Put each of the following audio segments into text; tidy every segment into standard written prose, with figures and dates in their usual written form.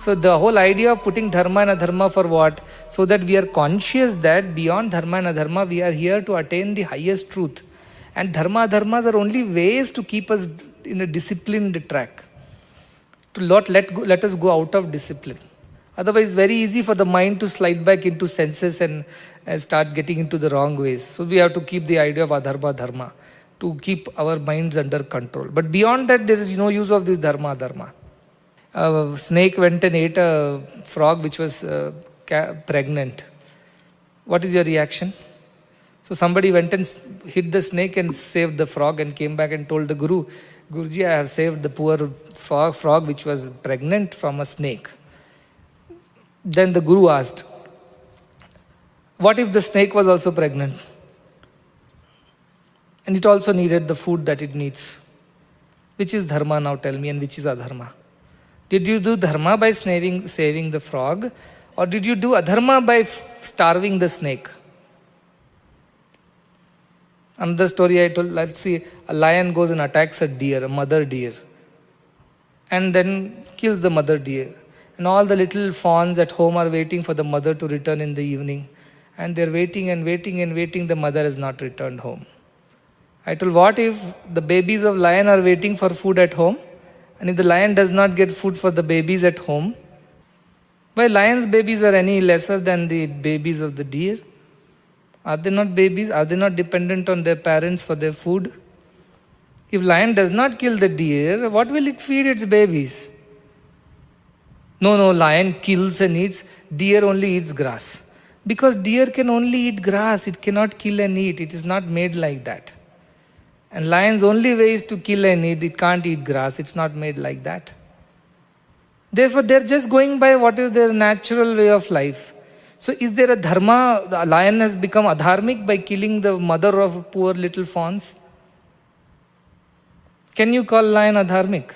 So the whole idea of putting dharma and adharma for what? So that we are conscious that beyond dharma and adharma, we are here to attain the highest truth. And dharma adharmas are only ways to keep us in a disciplined track. To not let us go out of discipline. Otherwise, very easy for the mind to slide back into senses and start getting into the wrong ways. So we have to keep the idea of adharma, dharma, to keep our minds under control. But beyond that, there is no use of this dharma, dharma. A snake went and ate a frog which was pregnant. What is your reaction? So somebody went and hit the snake and saved the frog and came back and told the Guru, Guruji, I have saved the poor frog which was pregnant from a snake. Then the Guru asked, what if the snake was also pregnant? And it also needed the food that it needs. Which is dharma now, tell me, and which is adharma? Did you do dharma by saving the frog? Or did you do adharma by starving the snake? Another story I told, let's see, a lion goes and attacks a deer, a mother deer, and then kills the mother deer. And all the little fawns at home are waiting for the mother to return in the evening. And they're waiting and waiting and waiting, the mother has not returned home. I told, what if the babies of lion are waiting for food at home? And if the lion does not get food for the babies at home, why lion's babies are any lesser than the babies of the deer? Are they not babies? Are they not dependent on their parents for their food? If lion does not kill the deer, what will it feed its babies? No, lion kills and eats, deer only eats grass. Because deer can only eat grass, it cannot kill and eat, it is not made like that. And lion's only way is to kill and eat, it can't eat grass, it's not made like that. Therefore, they're just going by what is their natural way of life. So is there a dharma? The lion has become adharmic by killing the mother of poor little fawns. Can you call lion adharmic?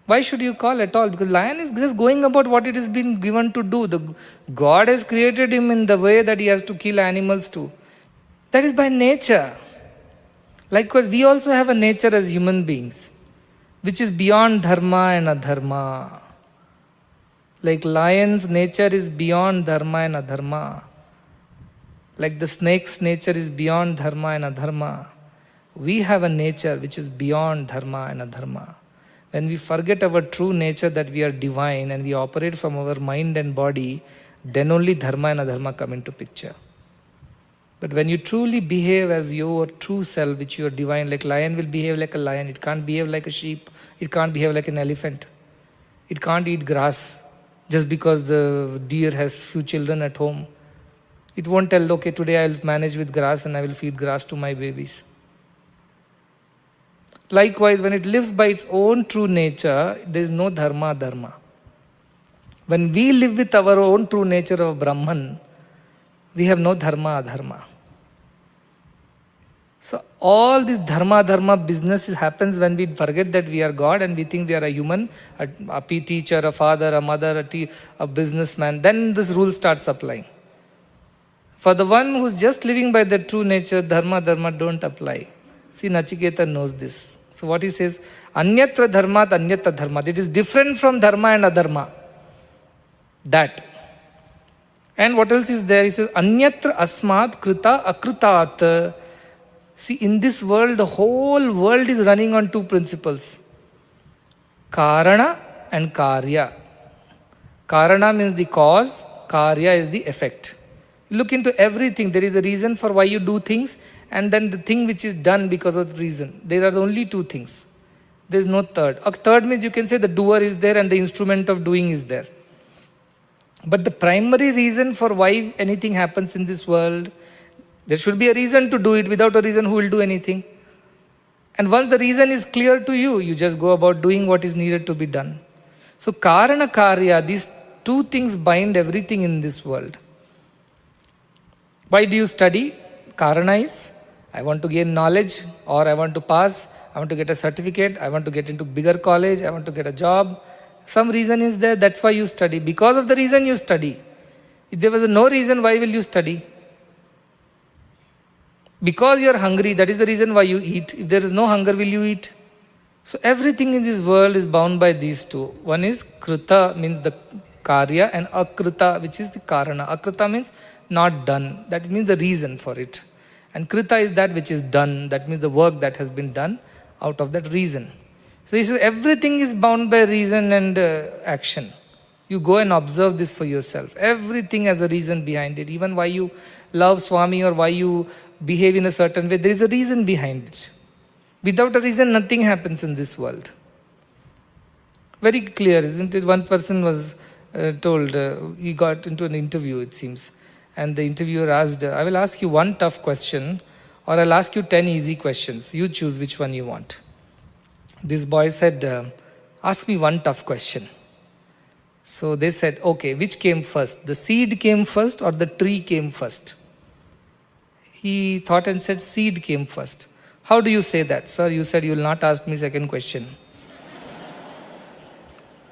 Why should you call at all? Because lion is just going about what it has been given to do. God has created him in the way that he has to kill animals too. That is by nature. Likewise, we also have a nature as human beings, which is beyond dharma and adharma. Like lion's nature is beyond dharma and adharma. Like the snake's nature is beyond dharma and adharma. We have a nature which is beyond dharma and adharma. When we forget our true nature that we are divine and we operate from our mind and body, then only dharma and adharma come into picture. But when you truly behave as your true self, which you are divine, like lion will behave like a lion, it can't behave like a sheep, it can't behave like an elephant, it can't eat grass. Just because the deer has few children at home, it won't tell, okay, today I will manage with grass and I will feed grass to my babies. Likewise, when it lives by its own true nature, there is no dharma, dharma. When we live with our own true nature of Brahman, we have no dharma, adharma. So all this dharma business happens when we forget that we are God and we think we are a human, a teacher, a father, a mother, a businessman. Then this rule starts applying. For the one who is just living by the true nature, dharma don't apply. See, Nachiketa knows this. So what he says, anyatra dharmat anyata dharmat. It is different from dharma and adharma. That. And what else is there? He says, anyatra asmat krita akritat. See, in this world, the whole world is running on two principles. Karana and Karya. Karana means the cause, Karya is the effect. Look into everything. There is a reason for why you do things, and then the thing which is done because of the reason. There are only two things. There is no third. A third means you can say the doer is there and the instrument of doing is there. But the primary reason for why anything happens in this world, there should be a reason to do it. Without a reason, who will do anything? And once the reason is clear to you, you just go about doing what is needed to be done. So Karana Karya, these two things bind everything in this world. Why do you study? Karana is, I want to gain knowledge, or I want to pass, I want to get a certificate, I want to get into bigger college, I want to get a job. Some reason is there, that's why you study. Because of the reason you study. If there was no reason, why will you study? Because you are hungry, that is the reason why you eat. If there is no hunger, will you eat? So everything in this world is bound by these two. One is krita, means the karya, and akrita, which is the karana. Akrita means not done. That means the reason for it. And krita is that which is done. That means the work that has been done out of that reason. So he says everything is bound by reason and action. You go and observe this for yourself. Everything has a reason behind it. Even why you love Swami or why you behave in a certain way, there is a reason behind it. Without a reason, nothing happens in this world. Very clear, isn't it? One person was told, he got into an interview, it seems. And the interviewer asked, I will ask you one tough question, or I'll ask you 10 easy questions. You choose which one you want. This boy said, ask me one tough question. So they said, okay, which came first? The seed came first or the tree came first? He thought and said, seed came first. How do you say that? Sir, you said you will not ask me second question.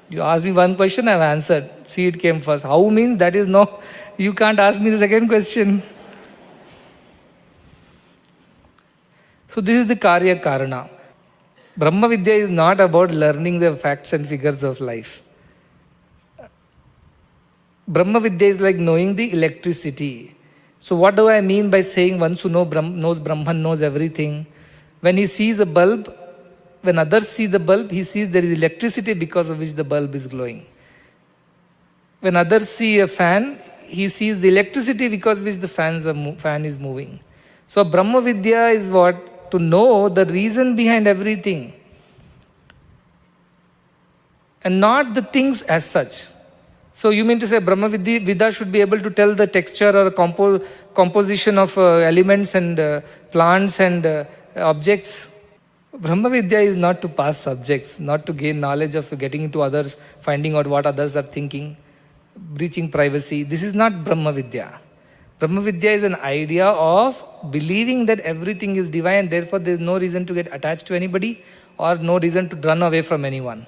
You asked me one question, I have answered. Seed came first. How means that is no, you can't ask me the second question. So this is the Karya Karana. Brahma Vidya is not about learning the facts and figures of life. Brahma Vidya is like knowing the electricity. So what do I mean by saying once who knows Brahman knows everything? When he sees a bulb, when others see the bulb, he sees there is electricity because of which the bulb is glowing. When others see a fan, he sees the electricity because of which the fan is moving. So Brahma Vidya is what? To know the reason behind everything. And not the things as such. So you mean to say Brahma Vidya should be able to tell the texture or composition of elements and plants and objects? Brahma Vidya is not to pass subjects, not to gain knowledge of getting into others, finding out what others are thinking, breaching privacy. This is not Brahma Vidya. Brahma Vidya is an idea of believing that everything is divine and therefore there is no reason to get attached to anybody or no reason to run away from anyone.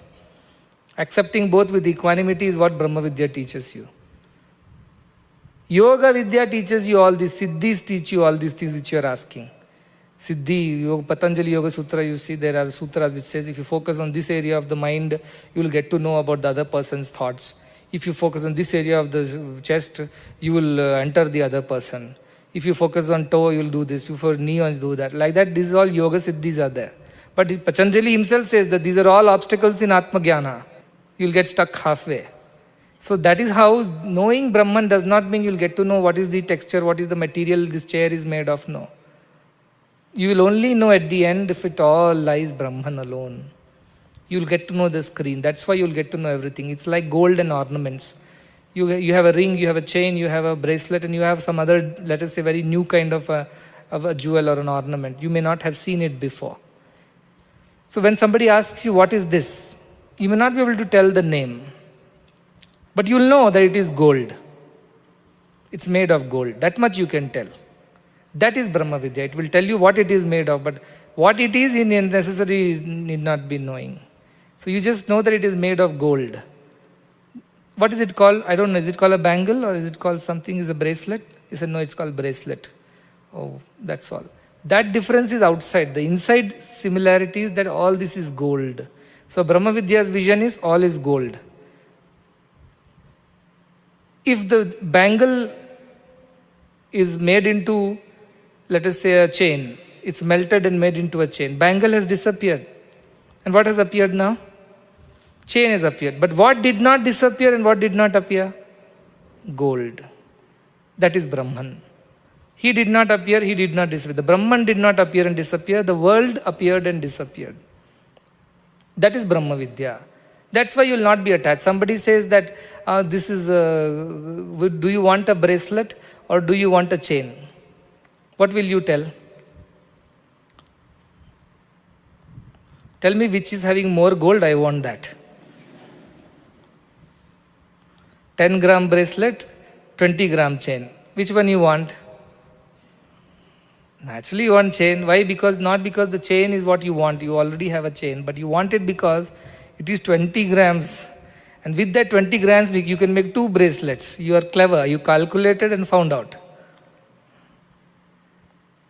Accepting both with equanimity is what Brahma Vidya teaches you. Yoga Vidya teaches you all these. Siddhis teach you all these things which you are asking. Siddhi, Patanjali Yoga Sutra, you see there are sutras which says if you focus on this area of the mind, you will get to know about the other person's thoughts. If you focus on this area of the chest, you will enter the other person. If you focus on toe, you will do this. If you for knee, you will do that. Like that, these all yoga siddhis are there. But Patanjali himself says that these are all obstacles in Atma Jnana. You will get stuck halfway. So that is how knowing Brahman does not mean you will get to know what is the texture, what is the material this chair is made of. No. You will only know at the end if it all lies Brahman alone. You will get to know the screen. That's why you will get to know everything. It's like gold and ornaments. You have a ring, you have a chain, you have a bracelet, and you have some other, let us say, very new kind of a jewel or an ornament. You may not have seen it before. So when somebody asks you, what is this? You may not be able to tell the name. But you will know that it is gold. It's made of gold. That much you can tell. That is Brahma Vidya. It will tell you what it is made of, but what it is in necessary need not be knowing. So you just know that it is made of gold. What is it called? I don't know. Is it called a bangle or is it called something? Is a bracelet? He said, no, it's called bracelet. Oh, that's all. That difference is outside. The inside similarity is that all this is gold. So Brahma Vidya's vision is all is gold. If the bangle is made into, let us say, a chain, it's melted and made into a chain. Bangle has disappeared. And what has appeared now? Chain has appeared. But what did not disappear and what did not appear? Gold. That is Brahman. He did not appear, he did not disappear. The Brahman did not appear and disappear. The world appeared and disappeared. That is Brahma Vidya. That's why you will not be attached. Somebody says that this is, do you want a bracelet or do you want a chain? What will you tell? Tell me which is having more gold, I want that. 10-gram bracelet, 20-gram chain. Which one you want? Naturally you want chain. Why? Not because the chain is what you want. You already have a chain. But you want it because it is 20 grams. And with that 20 grams, you can make 2 bracelets. You are clever. You calculated and found out.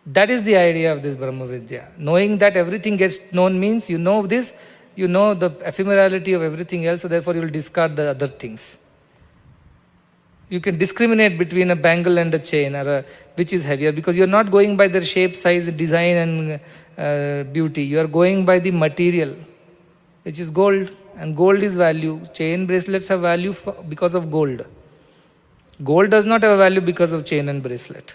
That is the idea of this Brahma Vidya. Knowing that everything gets known means you know this, you know the ephemerality of everything else, so therefore you will discard the other things. You can discriminate between a bangle and a chain, or which is heavier, because you are not going by their shape, size, design and beauty. You are going by the material, which is gold, and gold is value. Chain bracelets have value because of gold. Gold does not have a value because of chain and bracelet.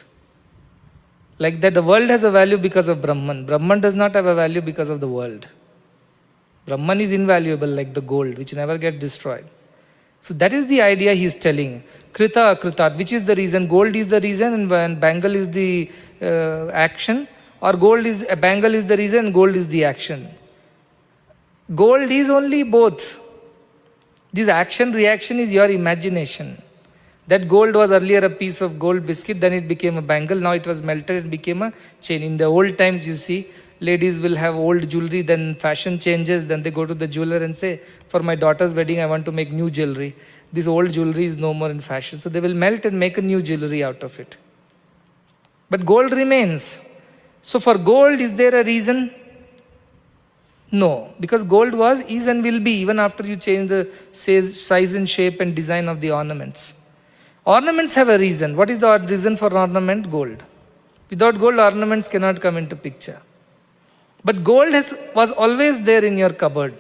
Like that, the world has a value because of Brahman. Brahman does not have a value because of the world. Brahman is invaluable like the gold, which never gets destroyed. So that is the idea he is telling. Krita akrita, which is the reason? Gold is the reason and bangle is the action, or bangle is the reason and gold is the action. Gold is only both. This action reaction is your imagination. That gold was earlier a piece of gold biscuit, then it became a bangle, now it was melted and became a chain. In the old times, you see, ladies will have old jewelry, then fashion changes, then they go to the jeweler and say, for my daughter's wedding, I want to make new jewelry. This old jewelry is no more in fashion. So they will melt and make a new jewelry out of it. But gold remains. So for gold, is there a reason? No, because gold was, is and will be, even after you change the size and shape and design of the ornaments. Ornaments have a reason. What is the reason for ornament? Gold. Without gold, ornaments cannot come into picture. But gold was always there in your cupboard.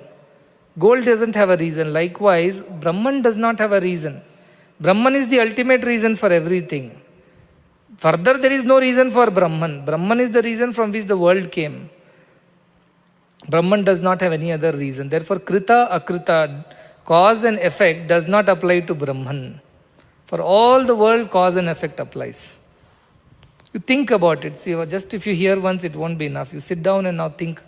Gold doesn't have a reason. Likewise, Brahman does not have a reason. Brahman is the ultimate reason for everything. Further, there is no reason for Brahman. Brahman is the reason from which the world came. Brahman does not have any other reason. Therefore, krita, akrita, cause and effect does not apply to Brahman. For all the world, cause and effect applies. You think about it. See, just if you hear once, it won't be enough. You sit down and now think,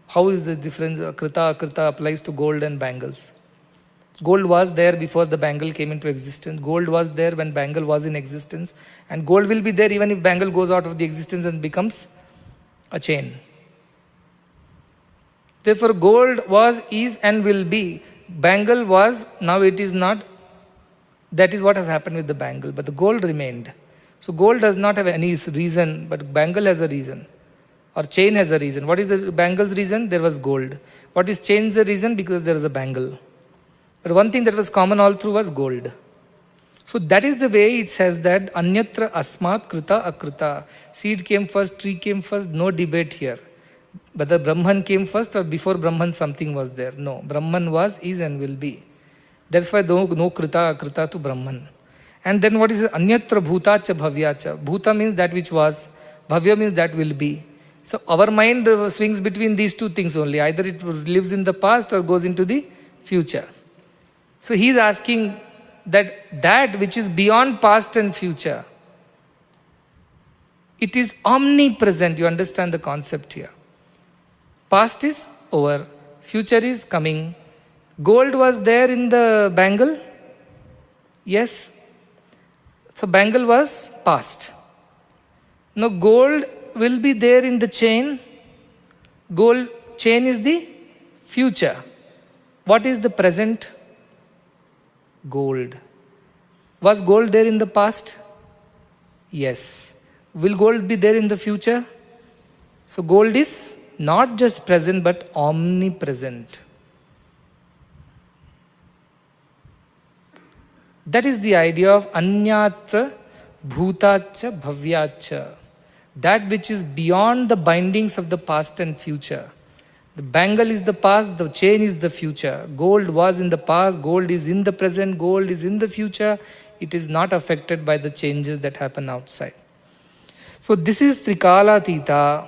how is the difference? Krita, akrita applies to gold and bangles. Gold was there before the bangle came into existence. Gold was there when bangle was in existence. And gold will be there even if bangle goes out of the existence and becomes a chain. Therefore, gold was, is and will be. Bangle was, now it is not. That is what has happened with the bangle. But the gold remained. So gold does not have any reason, but bangle has a reason. Or chain has a reason. What is the bangle's reason? There was gold. What is chain's the reason? Because there is a bangle. But one thing that was common all through was gold. So that is the way it says that anyatra asmat krita akrita. Seed came first, tree came first, no debate here. Whether Brahman came first or before Brahman something was there. No, Brahman was, is and will be. That's why no krita akrita to Brahman. And then what is it? Anyatra bhutacha bhavyacha. Bhuta means that which was. Bhavya means that will be. So our mind swings between these two things only. Either it lives in the past or goes into the future. So he is asking that which is beyond past and future, it is omnipresent. You understand the concept here. Past is over. Future is coming. Gold was there in the bangle. Yes. So bangle was past. Now gold will be there in the chain. Gold chain is the future. What is the present? Gold. Was gold there in the past? Yes. Will gold be there in the future? So gold is not just present but omnipresent. That is the idea of anyatra bhutacha bhavyacha. That which is beyond the bindings of the past and future. The bangle is the past, the chain is the future. Gold was in the past, gold is in the present, gold is in the future. It is not affected by the changes that happen outside. So this is Trikala Atita.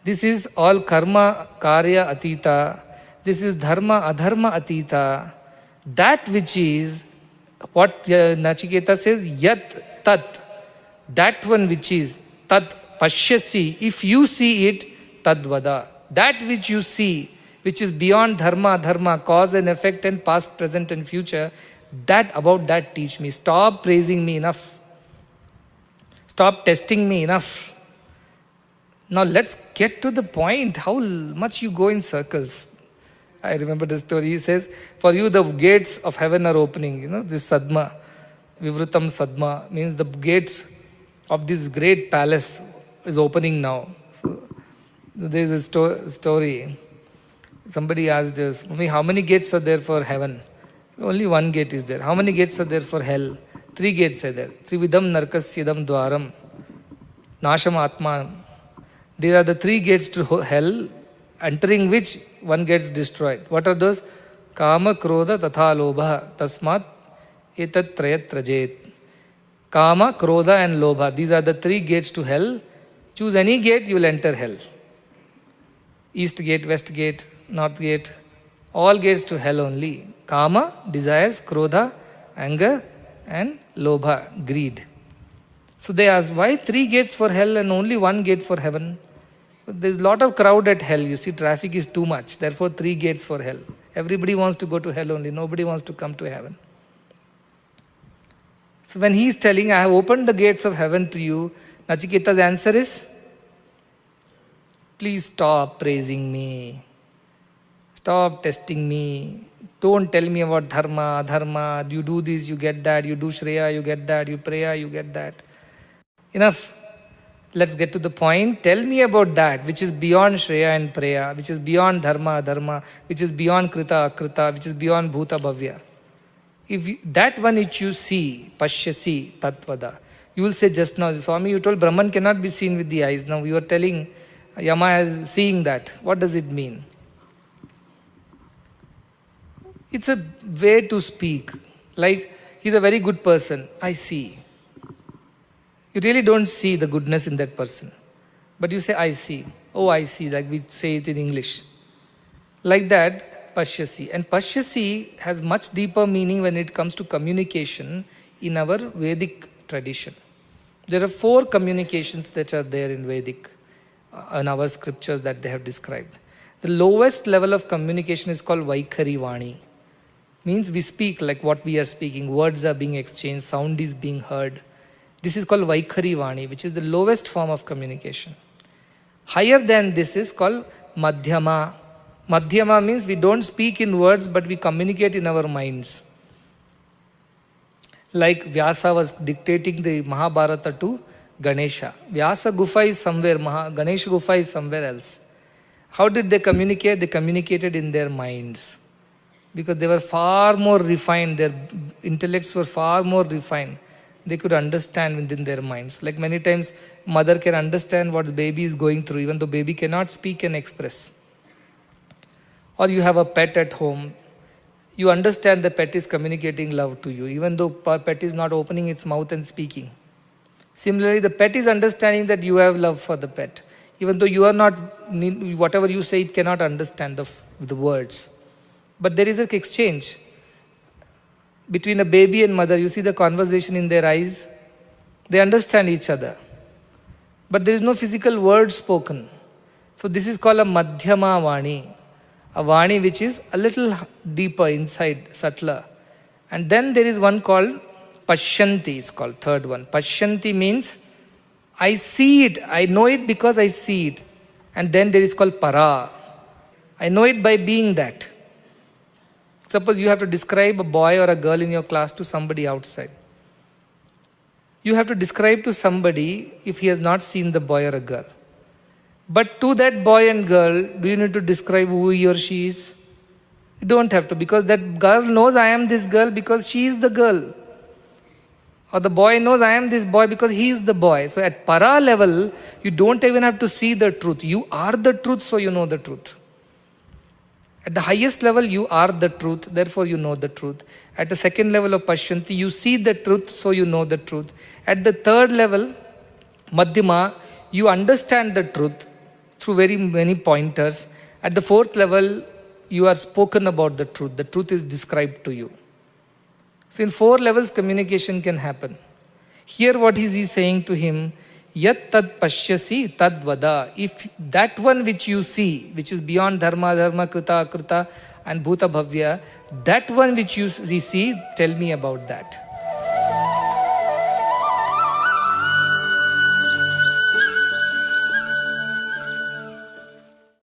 This is all karma karya atita. This is dharma adharma atita. That which is what Nachiketa says, yat tat. That one which is tat pashyasi. If you see it, tadvada. That which you see, which is beyond dharma, dharma, cause and effect and past, present and future, about that teach me. Stop praising me enough. Stop testing me enough. Now let's get to the point. How much you go in circles. I remember the story. He says, for you the gates of heaven are opening. You know, this sadma, vivrutam sadma, means the gates of this great palace is opening now. So there is a story. Somebody asked us, "Mummy, how many gates are there for heaven?" Only one gate is there. How many gates are there for hell? 3 gates are there. Trividam narkasyadam dwaram. Nasham atma. These are the 3 gates to hell, entering which one gets destroyed. What are those? Kama, Krodha, Tatha, Lobha. Tasmat etat trayat trajet. Kama, Krodha and Lobha. These are the 3 gates to hell. Choose any gate, you will enter hell. East gate, west gate, north gate. All gates to hell only. Kama, desires, Krodha, anger, and Lobha, greed. So they ask, why 3 gates for hell and only 1 gate for heaven? There's a lot of crowd at hell. You see, traffic is too much. Therefore, 3 gates for hell. Everybody wants to go to hell only. Nobody wants to come to heaven. So when he is telling, I have opened the gates of heaven to you, Nachiketa's answer is, please stop praising me. Stop testing me. Don't tell me about dharma, dharma. You do this, you get that. You do shreya, you get that. You preya, you get that. Enough. Let's get to the point. Tell me about that, which is beyond shreya and preya, which is beyond dharma, dharma, which is beyond krita, akrita, which is beyond bhuta, bhavya. If that one which you see, pashyasi, tatvada, you will say just now, Swami, you told Brahman cannot be seen with the eyes. Now you are telling Yama is seeing that. What does it mean? It's a way to speak. Like, he's a very good person. I see. You really don't see the goodness in that person. But you say, I see. Oh, I see, like we say it in English. Like that, pashyasi. And pashyasi has much deeper meaning when it comes to communication in our Vedic tradition. There are 4 communications that are there in Vedic, in our scriptures that they have described. The lowest level of communication is called Vaikhari Vani. Means we speak like what we are speaking. Words are being exchanged, sound is being heard. This is called Vaikhari Vani, which is the lowest form of communication. Higher than this is called Madhyama. Madhyama means we don't speak in words, but we communicate in our minds. Like Vyasa was dictating the Mahabharata to Ganesha. Vyasa Gufa is somewhere, Ganesha Gufa is somewhere else. How did they communicate? They communicated in their minds. Because they were far more refined, their intellects were far more refined. They could understand within their minds. Like many times, mother can understand what baby is going through, even though baby cannot speak and express. Or you have a pet at home. You understand the pet is communicating love to you, even though pet is not opening its mouth and speaking. Similarly, the pet is understanding that you have love for the pet. Even though you are not, whatever you say, it cannot understand the words. But there is an exchange. Between a baby and mother, you see the conversation in their eyes. They understand each other. But there is no physical word spoken. So this is called a Madhyama Vani. A Vani which is a little deeper inside, subtler. And then there is one called Pashyanti, it's called, third one. Pashyanti means, I see it, I know it because I see it. And then there is called Para. I know it by being that. Suppose you have to describe a boy or a girl in your class to somebody outside. You have to describe to somebody if he has not seen the boy or a girl. But to that boy and girl, do you need to describe who he or she is? You don't have to, because that girl knows I am this girl because she is the girl. Or the boy knows I am this boy because he is the boy. So at para level, you don't even have to see the truth. You are the truth, so you know the truth. At the highest level, you are the truth, therefore you know the truth. At the second level of Pashyanti, you see the truth, so you know the truth. At the third level, Madhyama, you understand the truth through very many pointers. At the fourth level, you are spoken about the truth. The truth is described to you. So in 4 levels, communication can happen. Here what is he saying to him? Yat tad pashyasi tad vada. If that one which you see, which is beyond dharma, dharma, krita, akrita and bhuta bhavya, that one which you see, tell me about that.